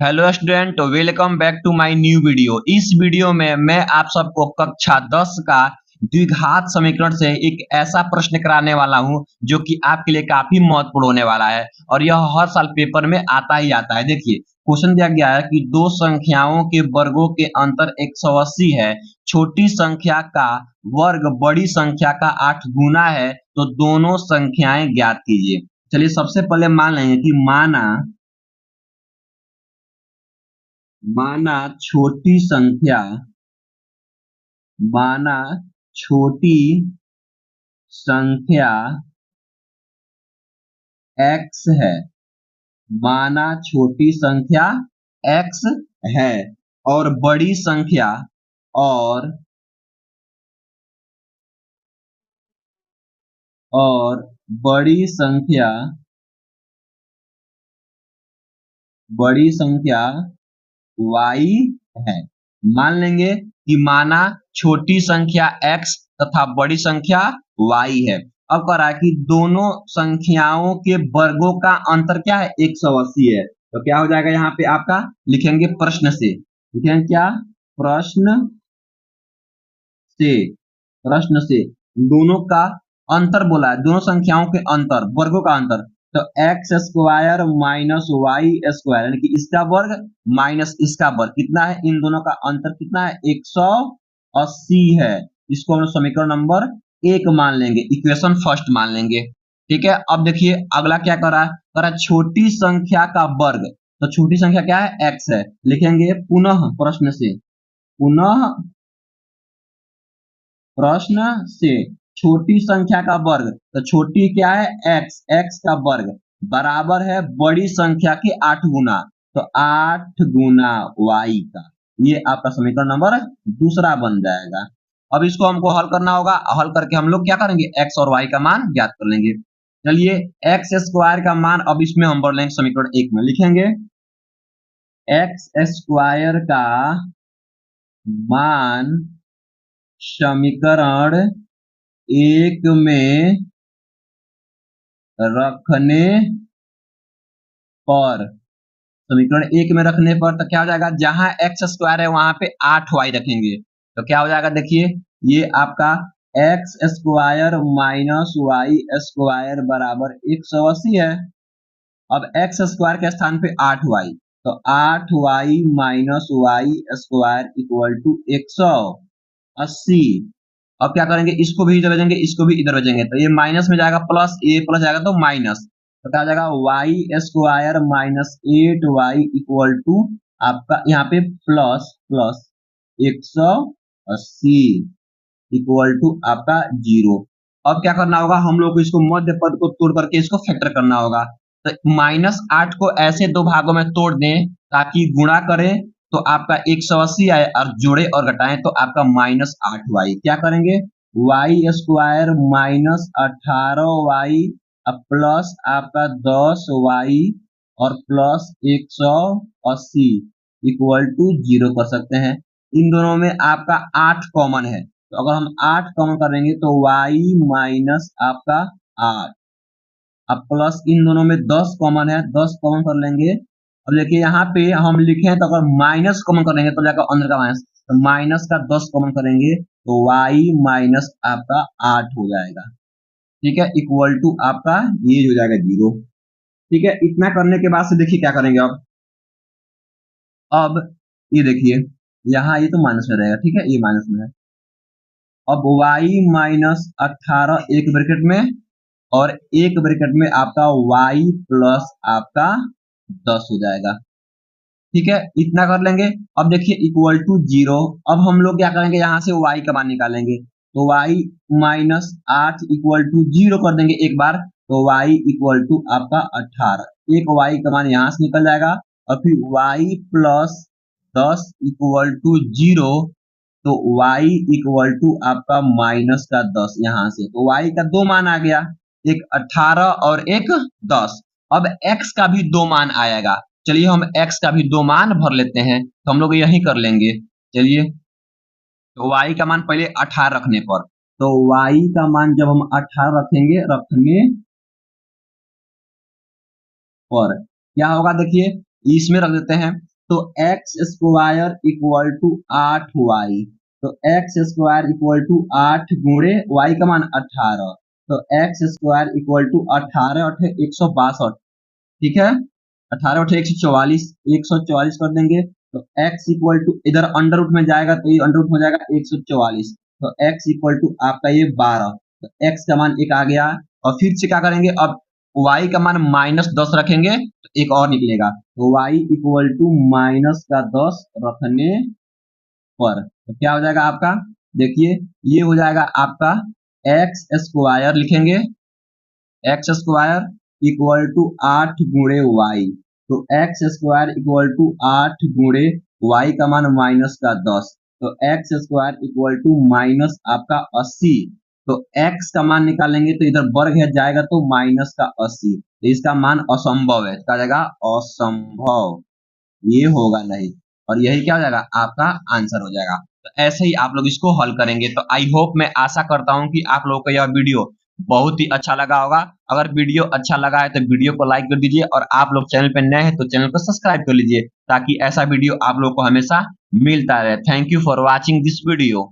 Hello student, welcome back to my new video. इस video में मैं आप सबको कक्षा 10 का द्विघात समीकरण से एक ऐसा प्रश्न कराने वाला हूं जो कि आपके लिए काफी महत्वपूर्ण होने वाला है और यह हर साल पेपर में आता ही आता है। देखिए, क्वेश्चन दिया गया है कि दो संख्याओं के वर्गों के अंतर 180 है। छोटी संख्या का वर्ग बड़ी संख्या का 8 गुना है, तो दोनों संख्याएं ज्ञात कीजिए। चलिए, सबसे पहले मान लेंगे कि माना छोटी संख्या माना छोटी संख्या x है। माना छोटी संख्या x है और बड़ी संख्या और और बड़ी संख्या y है। मान लेंगे कि माना छोटी संख्या x तथा बड़ी संख्या y है। अब कह रहा है कि दोनों संख्याओं के वर्गों का अंतर क्या है, 180 है। तो क्या हो जाएगा, यहाँ पे आपका लिखेंगे प्रश्न से। लिखेंगे क्या, प्रश्न से दोनों का अंतर बोला है, दोनों संख्याओं के अंतर, वर्गों का अंतर। तो x square minus y square यानी कि इसका वर्ग माइनस इसका वर्ग कितना है, इन दोनों का अंतर कितना है, 180 है। इसको हम समीकरण नंबर 1 मान लेंगे, इक्वेशन फर्स्ट मान लेंगे। ठीक है, अब देखिए अगला क्या कर रहा है, छोटी संख्या का वर्ग। तो छोटी संख्या क्या है, एक्स है। लिखेंगे प्रश्न से छोटी संख्या का वर्ग। तो छोटी क्या है, एक्स का वर्ग बराबर है बड़ी संख्या के 8 गुना। तो 8 गुना वाई का, ये आपका समीकरण नंबर दूसरा बन जाएगा। अब इसको हमको हल करना होगा। हल करके हम लोग क्या करेंगे, एक्स और वाई का मान ज्ञात कर लेंगे। चलिए, एक्स स्क्वायर का मान अब इसमें हम भर लेंगे, समीकरण 1 में लिखेंगे एक्स स्क्वायर का मान समीकरण 1 में रखने पर, तो क्या हो जाएगा, जहां एक्स स्क्वायर है वहां पे 8 वाई रखेंगे। तो क्या हो जाएगा, देखिए ये आपका x square minus y square बराबर 180 है। अब एक्स स्क्वायर के स्थान पे 8 वाई, तो 8 y minus y square equal to 180। अब क्या करेंगे, इसको भी इधर भेजेंगे, इसको भी इधर भेजेंगे, तो ये माइनस में जाएगा प्लस, ये प्लस जाएगा तो माइनस। तो क्या जाएगा, y square minus 8 y equal to आपका यहाँ पे प्लस प्लस 180 इक्वल टू आपका 0। अब क्या करना होगा, हम लोग को इसको मध्य पद को तोड़ करके इसको फैक्टर करना होगा। तो -8 को ऐसे दो भागों में तोड़ दें ताकि गुणा करें तो आपका 180 आए, और जोड़े और घटाएं तो आपका -8 वाई। क्या करेंगे, y square minus 18 y plus आपका 10 वाई और प्लस 180 इक्वल टू 0 कर सकते हैं। इन दोनों में आपका 8 कॉमन है, तो अगर हम 8 कॉमन करेंगे तो y माइनस आपका 8, अब प्लस इन दोनों में 10 कॉमन है, 10 कॉमन कर लेंगे। अब देखिए यहाँ पे हम लिखे तो अगर माइनस कॉमन करेंगे तो जाकर अंदर का माइनस, तो माइनस का 10 कॉमन करेंगे तो y माइनस आपका 8 हो जाएगा। ठीक है, इक्वल टू आपका ये हो जाएगा 0। ठीक है, इतना करने के बाद से देखिए क्या करेंगे। अब ये देखिए यहाँ ये तो माइनस में रहेगा, ठीक है, ये माइनस में है। अब y माइनस 18 एक ब्रैकेट में और एक ब्रैकेट में आपका y प्लस आपका 10 हो जाएगा। ठीक है, इतना कर लेंगे। अब देखिए इक्वल टू 0। अब हम लोग क्या करेंगे, यहाँ से y का मान निकालेंगे, तो y माइनस 8 इक्वल टू 0 कर देंगे एक बार, तो y इक्वल टू आपका 18। एक y का मान यहाँ से निकल जाएगा और फिर y प्लस 10 इक्वल टू 0, तो y इक्वल टू आपका माइनस का 10 यहाँ से, तो y का दो मान आ गया, एक 18 और एक 10। अब x का भी दो मान आएगा। चलिए हम x का भी दो मान भर लेते हैं, तो हम लोग यही कर लेंगे। चलिए, तो y का मान पहले 18 रखने पर, तो y का मान जब हम 18 रखेंगे, रखने पर क्या होगा, देखिए इसमें रख देते हैं। तो x square equal to 8y, तो एक्स स्क्वायर इक्वल टू 8 गुणे y का मान 18, तो एक्स स्क्वायर इक्वल टू 18 और 162, ठीक है, 18 और 144, 144 कर देंगे, तो x इक्वल टू इधर अंडर रूट में जाएगा तो ये अंडर रूट हो जाएगा 144, तो x इक्वल टू आपका ये 12, तो x का मान एक आ गया। और फिर से क्या करेंगे, अब y का मान -10 रखेंगे तो एक और निकलेगा, तो y इक्वल टू -10 रखने पर तो क्या हो जाएगा आपका, देखिए ये हो जाएगा आपका एक्स स्क्वायर, लिखेंगे एक्स स्क्वायर इक्वल टू 8 गुणे वाई, तो एक्स स्क्वायर इक्वल टू 8 गुणे वाई का मान -10, तो x square equal to minus आपका 80, तो x का मान निकालेंगे तो इधर वर्ग है जाएगा तो -80, तो इसका मान असंभव है, क्या जाएगा असंभव, ये होगा नहीं, और यही क्या हो जाएगा आपका आंसर हो जाएगा। तो ऐसे ही आप लोग इसको हल करेंगे। तो आई होप, मैं आशा करता हूं कि आप लोगों को यह वीडियो बहुत ही अच्छा लगा होगा। अगर वीडियो अच्छा लगा है तो वीडियो को लाइक कर दीजिए, और आप लोग चैनल पे नए हैं तो चैनल को सब्सक्राइब कर लीजिए, ताकि ऐसा वीडियो आप लोग को हमेशा मिलता रहे। Thank you for watching this video.